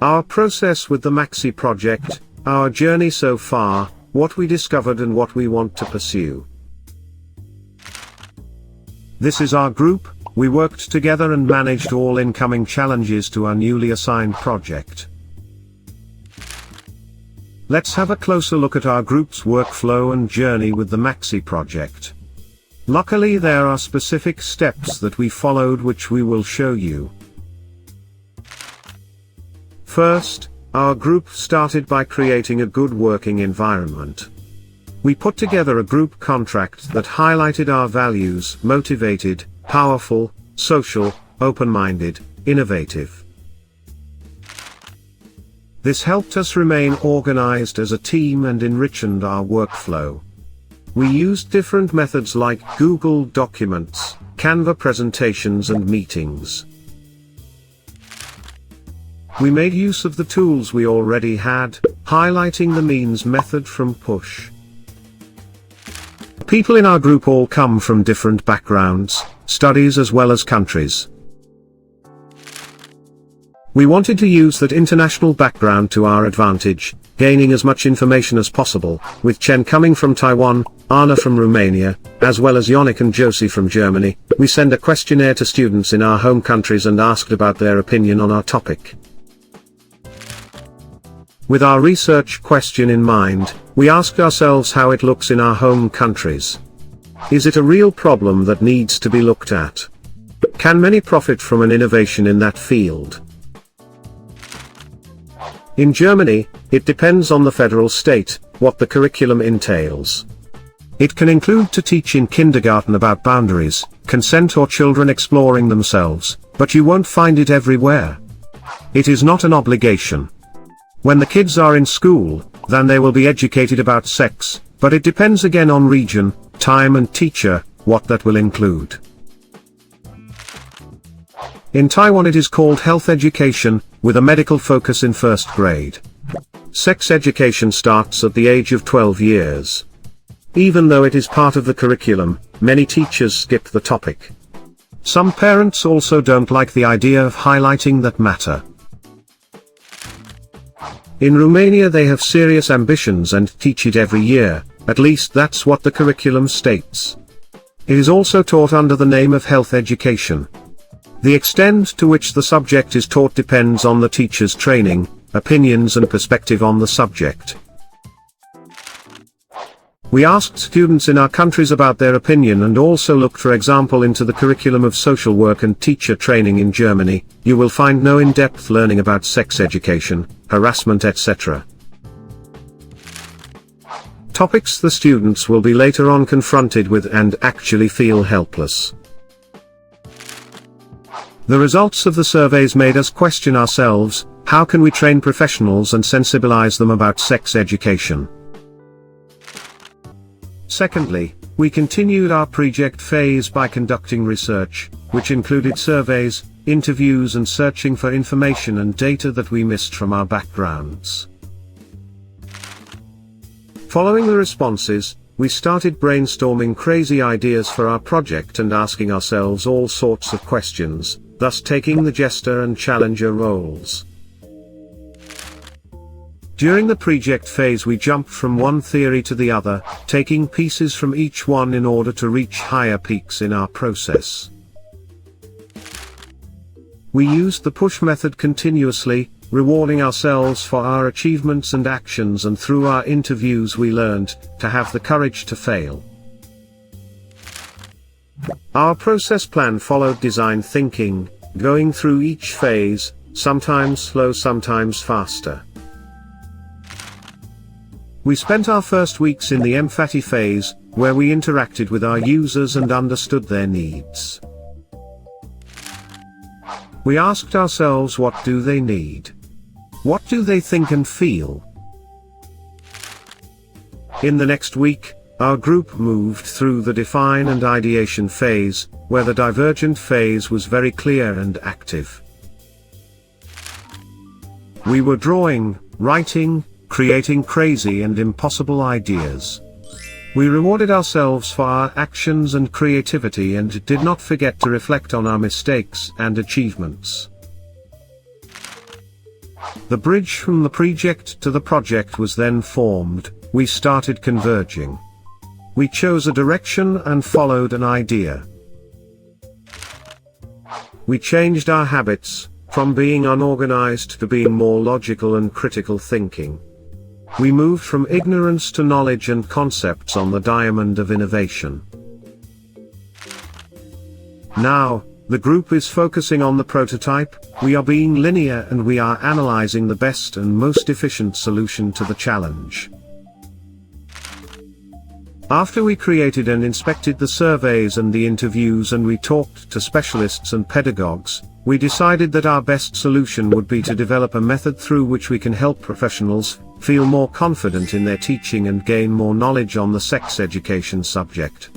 Our process with the MAXI project, our journey so far, what we discovered and what we want to pursue. This is our group. We worked together and managed all incoming challenges to our newly assigned project. Let's have a closer look at our group's workflow and journey with the MAXI project. Luckily, there are specific steps that we followed which we will show you. First, our group started by creating a good working environment. We put together a group contract that highlighted our values: motivated, powerful, social, open-minded, innovative. This helped us remain organized as a team and enriched our workflow. We used different methods like Google Documents, Canva presentations and meetings. We made use of the tools we already had, highlighting the means method from push. People in our group all come from different backgrounds, studies as well as countries. We wanted to use that international background to our advantage, gaining as much information as possible, with Chen coming from Taiwan, Anna from Romania, as well as Yannick and Josie from Germany. We send a questionnaire to students in our home countries and asked about their opinion on our topic. With our research question in mind, we asked ourselves how it looks in our home countries. Is it a real problem that needs to be looked at? Can many profit from an innovation in that field? In Germany, it depends on the federal state, what the curriculum entails. It can include to teach in kindergarten about boundaries, consent or children exploring themselves, but you won't find it everywhere. It is not an obligation. When the kids are in school, then they will be educated about sex, but it depends again on region, time and teacher, what that will include. In Taiwan it is called health education, with a medical focus in first grade. Sex education starts at the age of 12 years. Even though it is part of the curriculum, many teachers skip the topic. Some parents also don't like the idea of highlighting that matter. In Romania they have serious ambitions and teach it every year, at least that's what the curriculum states. It is also taught under the name of health education. The extent to which the subject is taught depends on the teacher's training, opinions and perspective on the subject. We asked students in our countries about their opinion and also looked for example into the curriculum of social work and teacher training in Germany. You will find no in-depth learning about sex education, harassment etc. Topics the students will be later on confronted with and actually feel helpless. The results of the surveys made us question ourselves: how can we train professionals and sensibilize them about sex education? Secondly, we continued our project phase by conducting research, which included surveys, interviews and searching for information and data that we missed from our backgrounds. Following the responses, we started brainstorming crazy ideas for our project and asking ourselves all sorts of questions, thus taking the jester and challenger roles. During the project phase we jumped from one theory to the other, taking pieces from each one in order to reach higher peaks in our process. We used the push method continuously, rewarding ourselves for our achievements and actions, and through our interviews we learned to have the courage to fail. Our process plan followed design thinking, going through each phase, sometimes slow, sometimes faster. We spent our first weeks in the empathy phase, where we interacted with our users and understood their needs. We asked ourselves, what do they need? What do they think and feel? In the next week, our group moved through the define and ideation phase, where the divergent phase was very clear and active. We were drawing, writing, creating crazy and impossible ideas. We rewarded ourselves for our actions and creativity and did not forget to reflect on our mistakes and achievements. The bridge from the project to the project was then formed. We started converging. We chose a direction and followed an idea. We changed our habits, from being unorganized to being more logical and critical thinking. We moved from ignorance to knowledge and concepts on the diamond of innovation. Now, the group is focusing on the prototype. We are being linear and we are analyzing the best and most efficient solution to the challenge. After we created and inspected the surveys and the interviews and we talked to specialists and pedagogues, we decided that our best solution would be to develop a method through which we can help professionals feel more confident in their teaching and gain more knowledge on the sex education subject.